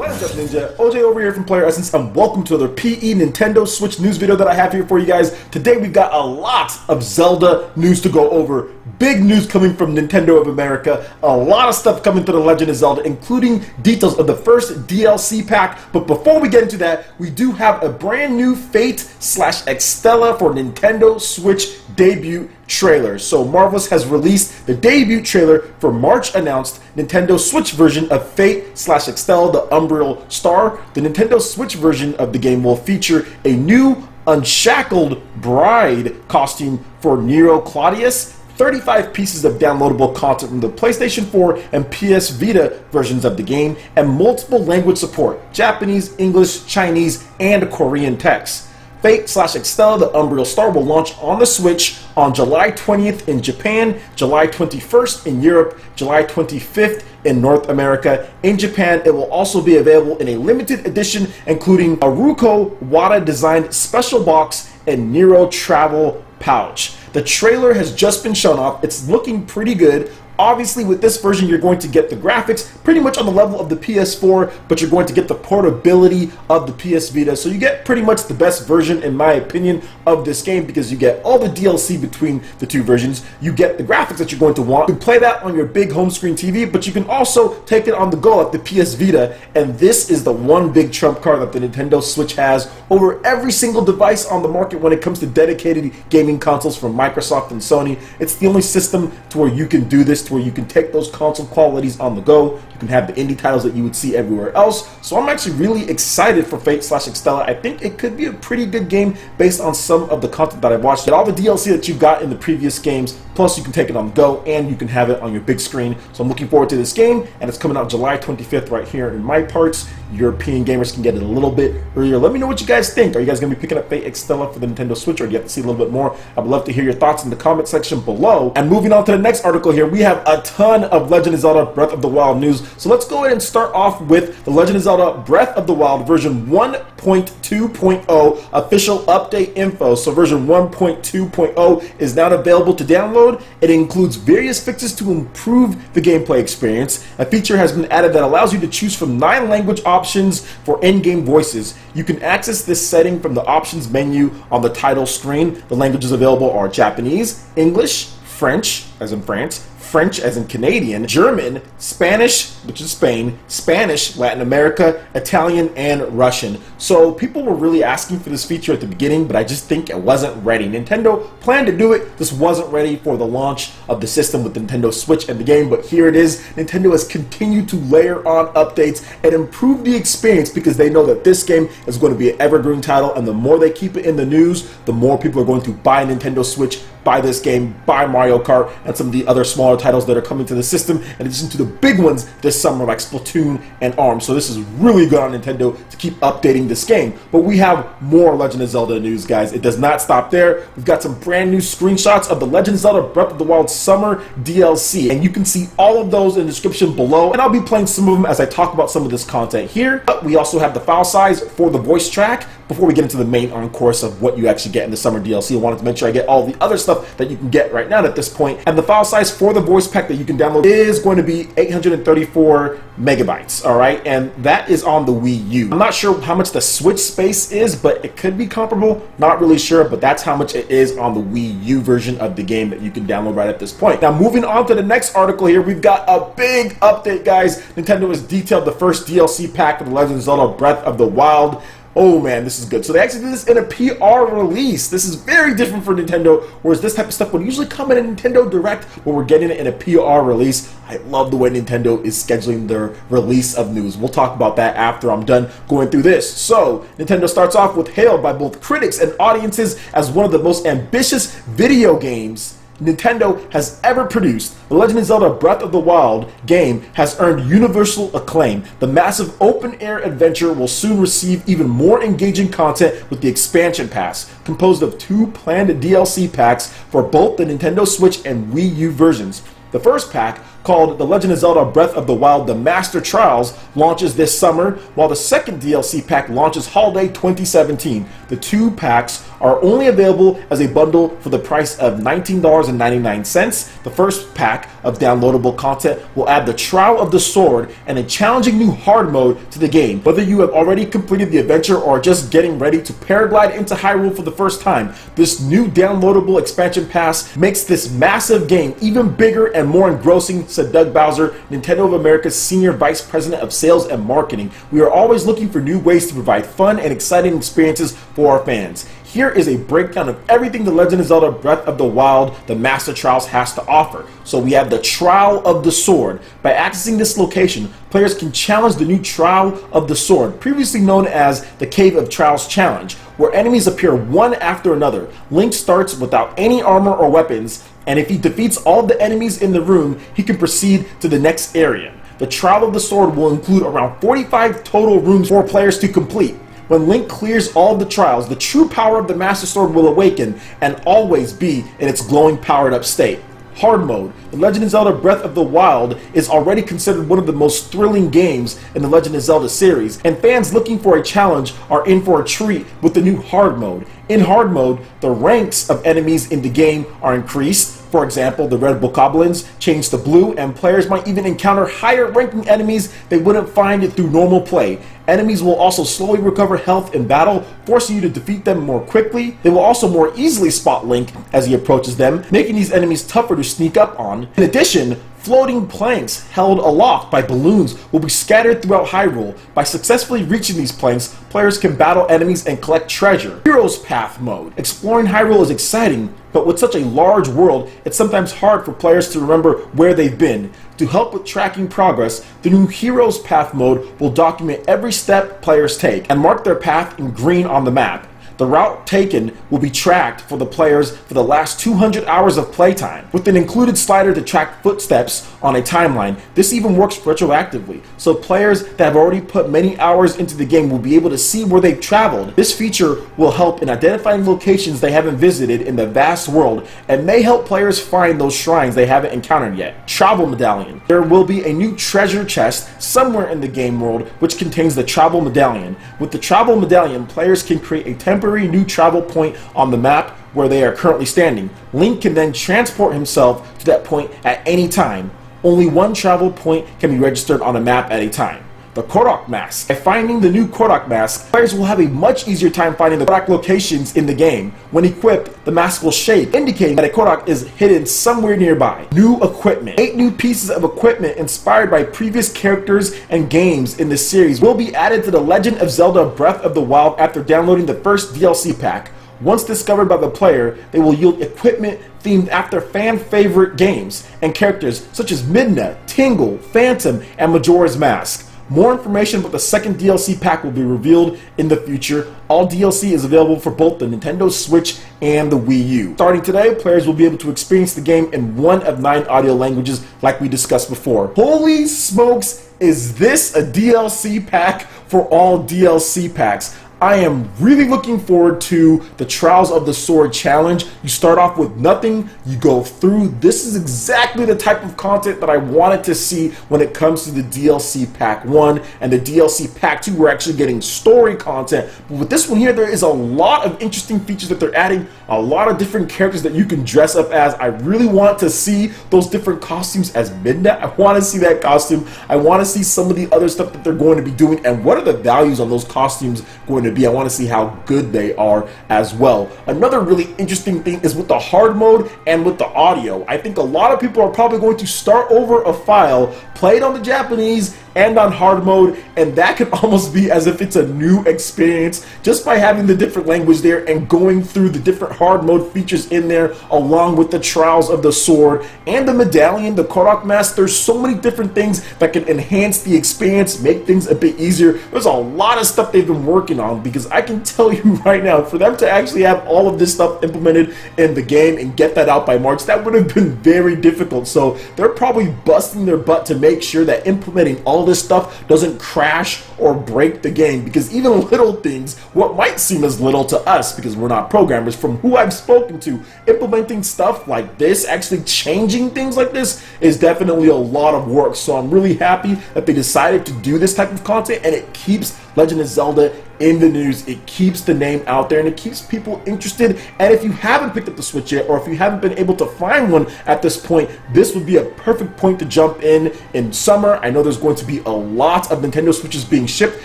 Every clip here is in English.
What is up, Ninja? OJ over here from PlayerEssence, and welcome to another PE Nintendo Switch news video that I have here for you guys. Today we've got a lot of Zelda news to go over. Big news coming from Nintendo of America. A lot of stuff coming to The Legend of Zelda, including details of the first DLC pack. But before we get into that, we do have a brand new Fate/Extella for Nintendo Switch debut trailer. So Marvelous has released the debut trailer for March announced Nintendo Switch version of Fate/Extella, the Umbral Star. The Nintendo Switch version of the game will feature a new Unshackled Bride costume for Nero Claudius, 35 pieces of downloadable content from the PlayStation 4 and PS Vita versions of the game, and multiple language support: Japanese, English, Chinese, and Korean text. Fate/Extella, the Umbral Star, will launch on the Switch on July 20th in Japan, July 21st in Europe, July 25th in North America. In Japan, it will also be available in a limited edition, including a Ruko Wada designed special box and Nero travel pouch. The trailer has just been shown off. It's looking pretty good. Obviously, with this version, you're going to get the graphics pretty much on the level of the PS4, but you're going to get the portability of the PS Vita. So you get pretty much the best version, in my opinion, of this game, because you get all the DLC between the two versions. You get the graphics that you're going to want. You can play that on your big home screen TV, but you can also take it on the go like the PS Vita. And this is the one big trump card that the Nintendo Switch has over every single device on the market when it comes to dedicated gaming consoles from Microsoft and Sony. It's the only system to where you can do this, to where you can take those console qualities on the go. You can have the indie titles that you would see everywhere else. So I'm actually really excited for Fate/Extella. I think it could be a pretty good game based on some of the content that I've watched. Get all the DLC that you got in the previous games, plus you can take it on the go and you can have it on your big screen. So I'm looking forward to this game, and it's coming out July 25th right here in my parts. European gamers can get it a little bit earlier. Let me know what you guys think. Are you guys going to be picking up Fate/Extella for the Nintendo Switch, or do you have to see a little bit more? I would love to hear your thoughts in the comment section below. And moving on to the next article here, we have a ton of Legend of Zelda Breath of the Wild news. So let's go ahead and start off with the Legend of Zelda Breath of the Wild version 1.2.0 official update info. So version 1.2.0 is now available to download. It includes various fixes to improve the gameplay experience. A feature has been added that allows you to choose from 9 language options for in-game voices. You can access this setting from the options menu on the title screen. The languages available are Japanese, English, French, as in France, French as in Canadian, German, Spanish, which is Spain, Spanish, Latin America, Italian, and Russian. So people were really asking for this feature at the beginning, but I just think it wasn't ready. Nintendo planned to do it, just wasn't ready for the launch of the system with the Nintendo Switch and the game, but here it is. Nintendo has continued to layer on updates and improve the experience because they know that this game is going to be an evergreen title, and the more they keep it in the news, the more people are going to buy a Nintendo Switch, buy this game, buy Mario Kart, and some of the other smaller titles that are coming to the system, in addition to the big ones this summer like Splatoon and ARMS. So this is really good on Nintendo to keep updating this game. But we have more Legend of Zelda news, guys. It does not stop there. We've got some brand new screenshots of the Legend of Zelda Breath of the Wild Summer DLC, and you can see all of those in the description below, and I'll be playing some of them as I talk about some of this content here. But we also have the file size for the voice track. Before we get into the main course of what you actually get in the summer DLC, I wanted to make sure I get all the other stuff that you can get right now at this point. And the file size for the voice pack that you can download is going to be 834 megabytes, all right? And that is on the Wii U. I'm not sure how much the Switch space is, but it could be comparable. Not really sure, but that's how much it is on the Wii U version of the game that you can download right at this point. Now, moving on to the next article here, we've got a big update, guys. Nintendo has detailed the first DLC pack for The Legend of Zelda Breath of the Wild. Oh man, this is good. So they actually did this in a PR release. This is very different for Nintendo, whereas this type of stuff would usually come in a Nintendo Direct, but we're getting it in a PR release. I love the way Nintendo is scheduling their release of news. We'll talk about that after I'm done going through this. So, Nintendo starts off with hailed by both critics and audiences as one of the most ambitious video games Nintendo has ever produced. The Legend of Zelda Breath of the Wild game has earned universal acclaim. The massive open-air adventure will soon receive even more engaging content with the expansion pass, composed of 2 planned DLC packs for both the Nintendo Switch and Wii U versions. The first pack, called The Legend of Zelda Breath of the Wild: The Master Trials, launches this summer, while the second DLC pack launches holiday 2017. The 2 packs are only available as a bundle for the price of $19.99. The first pack of downloadable content will add the Trial of the Sword and a challenging new hard mode to the game. Whether you have already completed the adventure or are just getting ready to paraglide into Hyrule for the first time, this new downloadable expansion pass makes this massive game even bigger and more engrossing, said Doug Bowser, Nintendo of America's Senior Vice President of Sales and Marketing. We are always looking for new ways to provide fun and exciting experiences for our fans. Here is a breakdown of everything The Legend of Zelda Breath of the Wild, the Master Trials, has to offer. So we have the Trial of the Sword. By accessing this location, players can challenge the new Trial of the Sword, previously known as the Cave of Trials Challenge, where enemies appear one after another. Link starts without any armor or weapons, and if he defeats all the enemies in the room, he can proceed to the next area. The Trial of the Sword will include around 45 total rooms for players to complete. When Link clears all the trials, the true power of the Master Sword will awaken and always be in its glowing powered up state. Hard mode. The Legend of Zelda Breath of the Wild is already considered one of the most thrilling games in the Legend of Zelda series, and fans looking for a challenge are in for a treat with the new hard mode. In hard mode, the ranks of enemies in the game are increased. For example, the red bokoblins change to blue, and players might even encounter higher ranking enemies they wouldn't find through normal play. Enemies will also slowly recover health in battle, forcing you to defeat them more quickly. They will also more easily spot Link as he approaches them, making these enemies tougher to sneak up on. In addition, floating planks held aloft by balloons will be scattered throughout Hyrule. By successfully reaching these planks, players can battle enemies and collect treasure. Heroes Path mode. Exploring Hyrule is exciting, but with such a large world, it's sometimes hard for players to remember where they've been. To help with tracking progress, the new Heroes Path mode will document every step players take and mark their path in green on the map. The route taken will be tracked for the players for the last 200 hours of playtime, with an included slider to track footsteps on a timeline. This even works retroactively, so players that have already put many hours into the game will be able to see where they've traveled. This feature will help in identifying locations they haven't visited in the vast world and may help players find those shrines they haven't encountered yet. Shabba Medallion. There will be a new treasure chest somewhere in the game world which contains the Shabba Medallion. With the Shabba Medallion, players can create a temporary new travel point on the map where they are currently standing. Link can then transport himself to that point at any time. Only one travel point can be registered on a map at a time. The Korok Mask. By finding the new Korok Mask, players will have a much easier time finding the Korok locations in the game. When equipped, the mask will shake, indicating that a Korok is hidden somewhere nearby. New equipment. 8 new pieces of equipment inspired by previous characters and games in the series will be added to The Legend of Zelda Breath of the Wild after downloading the first DLC pack. Once discovered by the player, they will yield equipment themed after fan favorite games and characters such as Midna, Tingle, Phantom, and Majora's Mask. More information about the second DLC pack will be revealed in the future. All DLC is available for both the Nintendo Switch and the Wii U. Starting today, players will be able to experience the game in one of 9 audio languages like we discussed before. Holy smokes, is this a DLC pack for all DLC packs? I am really looking forward to the Trials of the Sword Challenge. You start off with nothing, you go through. This is exactly the type of content that I wanted to see when it comes to the DLC Pack 1 and the DLC Pack 2. We're actually getting story content. But with this one here, there is a lot of interesting features that they're adding, a lot of different characters that you can dress up as. I really want to see those different costumes as Midna. I want to see that costume. I want to see some of the other stuff that they're going to be doing and what are the values on those costumes going to be. I want to see how good they are as well. Another really interesting thing is with the hard mode and with the audio. I think a lot of people are probably going to start over a file, play it on the Japanese and on hard mode, and that could almost be as if it's a new experience just by having the different language there and going through the different hard mode features in there along with the Trials of the Sword and the Medallion, the Korok Mask. There's so many different things that can enhance the experience, make things a bit easier. There's a lot of stuff they've been working on, because I can tell you right now, for them to actually have all of this stuff implemented in the game and get that out by March, that would have been very difficult. So they're probably busting their butt to make sure that implementing all this stuff doesn't crash or break the game, because even little things, what might seem as little to us because we're not programmers, from who I've spoken to, implementing stuff like this, actually changing things like this, is definitely a lot of work. So I'm really happy that they decided to do this type of content, and it keeps Legend of Zelda in the news. It keeps the name out there and it keeps people interested. And if you haven't picked up the Switch yet, or if you haven't been able to find one at this point, this would be a perfect point to jump in summer. I know there's going to be a lot of Nintendo Switches being shipped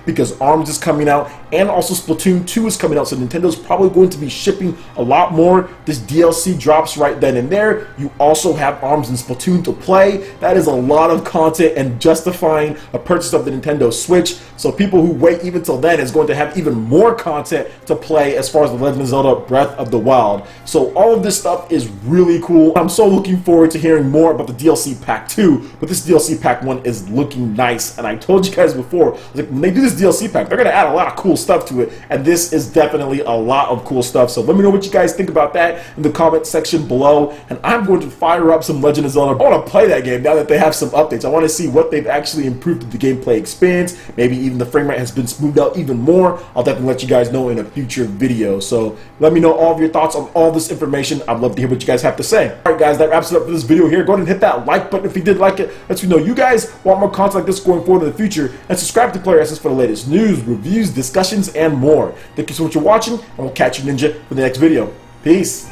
because ARMS is coming out and also Splatoon 2 is coming out, so Nintendo's probably going to be shipping a lot more. This DLC drops right then and there. You also have ARMS and Splatoon to play. That is a lot of content and justifying a purchase of the Nintendo Switch. So people who wait even till then is going to have even more content to play as far as The Legend of Zelda Breath of the Wild. So all of this stuff is really cool. I'm so looking forward to hearing more about the DLC Pack 2, but this DLC Pack 1 is looking nice. And I told you guys before, like, when they do this DLC Pack, they're going to add a lot of cool stuff to it, and this is definitely a lot of cool stuff. So let me know what you guys think about that in the comment section below, and I'm going to fire up some Legend of Zelda. I want to play that game now that they have some updates. I want to see what they've actually improved with the gameplay experience. Maybe even the frame rate has been smoothed out even more. I'll definitely let you guys know in a future video. So let me know all of your thoughts on all this information. I'd love to hear what you guys have to say. Alright guys, that wraps it up for this video here. Go ahead and hit that like button if you did like it. Let me know you guys want more content like this going forward in the future, and subscribe to PlayerEssence for the latest news, reviews, discussions, and more. Thank you so much for watching, and we'll catch you ninja for the next video. Peace.